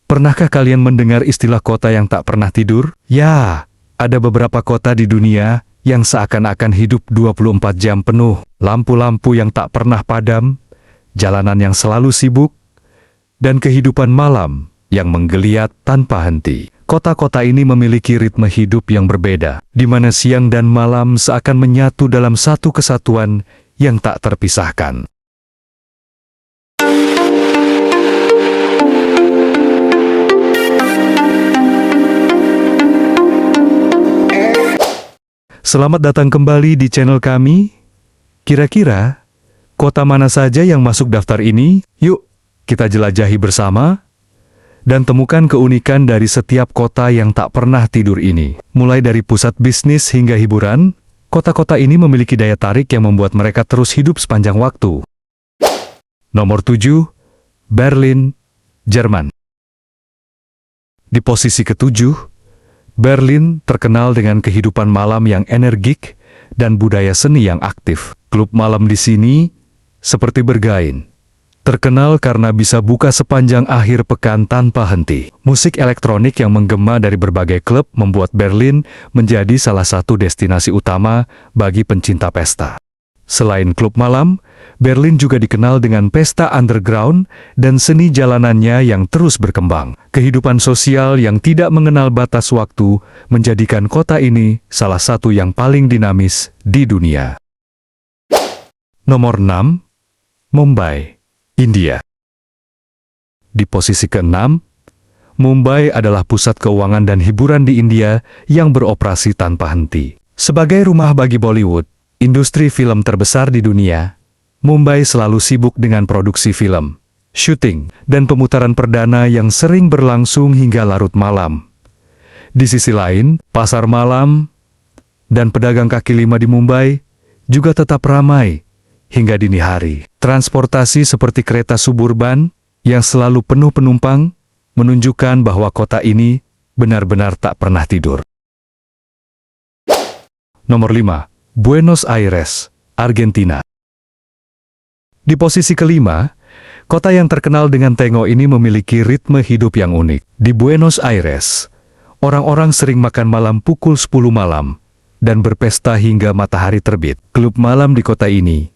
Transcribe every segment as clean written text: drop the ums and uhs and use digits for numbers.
Pernahkah kalian mendengar istilah kota yang tak pernah tidur? Ya, ada beberapa kota di dunia yang seakan-akan hidup 24 jam penuh. Lampu-lampu yang tak pernah padam, jalanan yang selalu sibuk, dan kehidupan malam yang menggeliat tanpa henti. Kota-kota ini memiliki ritme hidup yang berbeda, di mana siang dan malam seakan menyatu dalam satu kesatuan yang tak terpisahkan. Selamat datang kembali di channel kami. Kira-kira, kota mana saja yang masuk daftar ini? Yuk, kita jelajahi bersama dan temukan keunikan dari setiap kota yang tak pernah tidur ini. Mulai dari pusat bisnis hingga hiburan, kota-kota ini memiliki daya tarik yang membuat mereka terus hidup sepanjang waktu. Nomor 7, Berlin, Jerman. Di posisi ke-7, Berlin terkenal dengan kehidupan malam yang energik dan budaya seni yang aktif. Klub malam di sini seperti bergain. Terkenal karena bisa buka sepanjang akhir pekan tanpa henti. Musik elektronik yang menggema dari berbagai klub membuat Berlin menjadi salah satu destinasi utama bagi pencinta pesta. Selain klub malam, Berlin juga dikenal dengan pesta underground dan seni jalanannya yang terus berkembang. Kehidupan sosial yang tidak mengenal batas waktu menjadikan kota ini salah satu yang paling dinamis di dunia. Nomor 6, Mumbai, India. Di posisi ke-6, Mumbai adalah pusat keuangan dan hiburan di India yang beroperasi tanpa henti. Sebagai rumah bagi Bollywood, industri film terbesar di dunia, Mumbai selalu sibuk dengan produksi film, syuting, dan pemutaran perdana yang sering berlangsung hingga larut malam. Di sisi lain, pasar malam dan pedagang kaki lima di Mumbai juga tetap ramai hingga dini hari. Transportasi seperti kereta suburban yang selalu penuh penumpang menunjukkan bahwa kota ini benar-benar tak pernah tidur. Nomor 5. Buenos Aires, Argentina. Di posisi ke-5, kota yang terkenal dengan Tango ini memiliki ritme hidup yang unik. Di Buenos Aires, orang-orang sering makan malam pukul 10 malam dan berpesta hingga matahari terbit. Klub malam di kota ini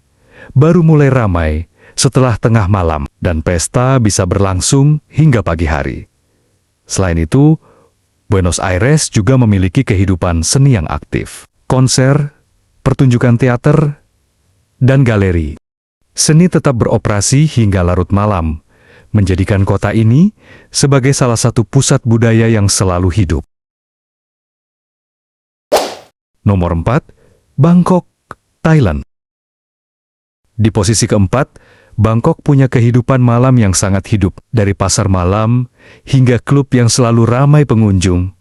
baru mulai ramai setelah tengah malam dan pesta bisa berlangsung hingga pagi hari. Selain itu, Buenos Aires juga memiliki kehidupan seni yang aktif. Konser, pertunjukan teater, dan galeri. Seni tetap beroperasi hingga larut malam, menjadikan kota ini sebagai salah satu pusat budaya yang selalu hidup. Nomor 4, Bangkok, Thailand. Di posisi keempat, Bangkok punya kehidupan malam yang sangat hidup, dari pasar malam hingga klub yang selalu ramai pengunjung.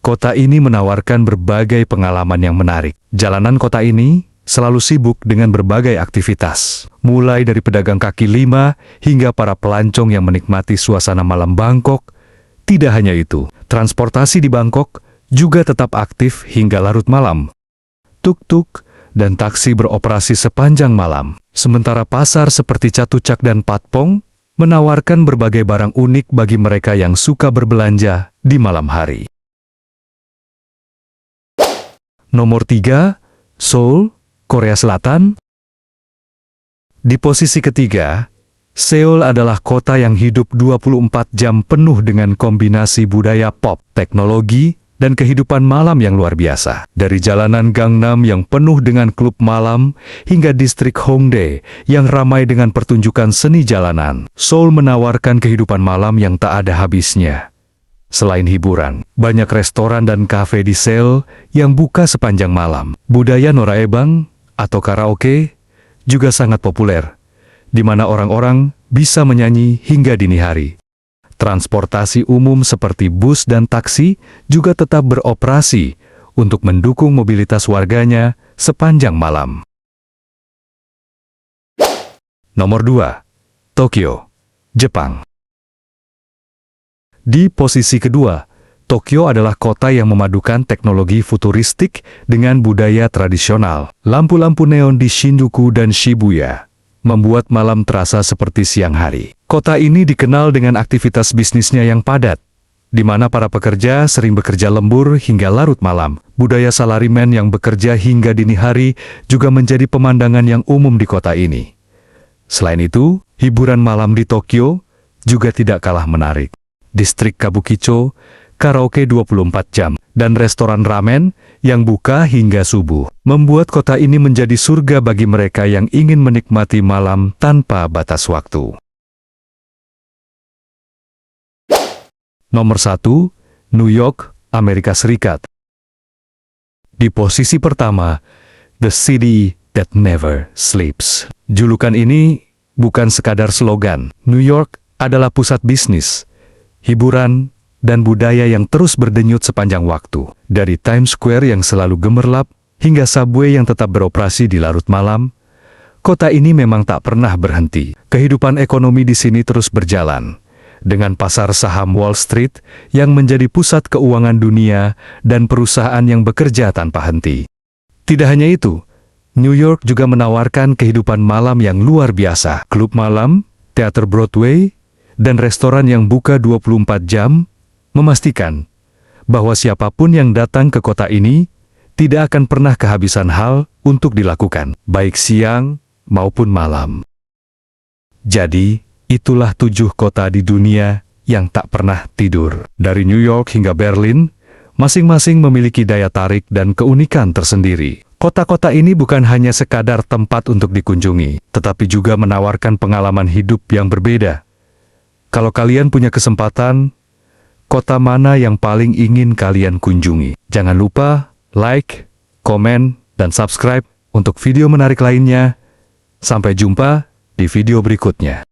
Kota ini menawarkan berbagai pengalaman yang menarik. Jalanan kota ini selalu sibuk dengan berbagai aktivitas. Mulai dari pedagang kaki lima hingga para pelancong yang menikmati suasana malam Bangkok. Tidak hanya itu, transportasi di Bangkok juga tetap aktif hingga larut malam. Tuk-tuk dan taksi beroperasi sepanjang malam. Sementara pasar seperti Chatuchak dan Patpong menawarkan berbagai barang unik bagi mereka yang suka berbelanja di malam hari. Nomor 3, Seoul, Korea Selatan. Di posisi ketiga, Seoul adalah kota yang hidup 24 jam penuh dengan kombinasi budaya pop, teknologi, dan kehidupan malam yang luar biasa. Dari jalanan Gangnam yang penuh dengan klub malam, hingga distrik Hongdae yang ramai dengan pertunjukan seni jalanan, Seoul menawarkan kehidupan malam yang tak ada habisnya. Selain hiburan, banyak restoran dan kafe di Seoul yang buka sepanjang malam. Budaya noraebang atau karaoke juga sangat populer, di mana orang-orang bisa menyanyi hingga dini hari. Transportasi umum seperti bus dan taksi juga tetap beroperasi untuk mendukung mobilitas warganya sepanjang malam. Nomor 2, Tokyo, Jepang. Di posisi kedua, Tokyo adalah kota yang memadukan teknologi futuristik dengan budaya tradisional. Lampu-lampu neon di Shinjuku dan Shibuya membuat malam terasa seperti siang hari. Kota ini dikenal dengan aktivitas bisnisnya yang padat, di mana para pekerja sering bekerja lembur hingga larut malam. Budaya salarimen yang bekerja hingga dini hari juga menjadi pemandangan yang umum di kota ini. Selain itu, hiburan malam di Tokyo juga tidak kalah menarik. Distrik Kabukicho, karaoke 24 jam, dan restoran ramen yang buka hingga subuh, membuat kota ini menjadi surga bagi mereka yang ingin menikmati malam tanpa batas waktu. Nomor 1, New York, Amerika Serikat. Di posisi pertama, The City That Never Sleeps. Julukan ini bukan sekadar slogan. New York adalah pusat bisnis, hiburan, dan budaya yang terus berdenyut sepanjang waktu. Dari Times Square yang selalu gemerlap, hingga subway yang tetap beroperasi di larut malam, kota ini memang tak pernah berhenti. Kehidupan ekonomi di sini terus berjalan, dengan pasar saham Wall Street yang menjadi pusat keuangan dunia dan perusahaan yang bekerja tanpa henti. Tidak hanya itu, New York juga menawarkan kehidupan malam yang luar biasa. Klub malam, teater Broadway, dan restoran yang buka 24 jam, memastikan bahwa siapapun yang datang ke kota ini tidak akan pernah kehabisan hal untuk dilakukan, baik siang maupun malam. Jadi, itulah 7 kota di dunia yang tak pernah tidur. Dari New York hingga Berlin, masing-masing memiliki daya tarik dan keunikan tersendiri. Kota-kota ini bukan hanya sekadar tempat untuk dikunjungi, tetapi juga menawarkan pengalaman hidup yang berbeda. Kalau kalian punya kesempatan, kota mana yang paling ingin kalian kunjungi? Jangan lupa like, komen, dan subscribe untuk video menarik lainnya. Sampai jumpa di video berikutnya.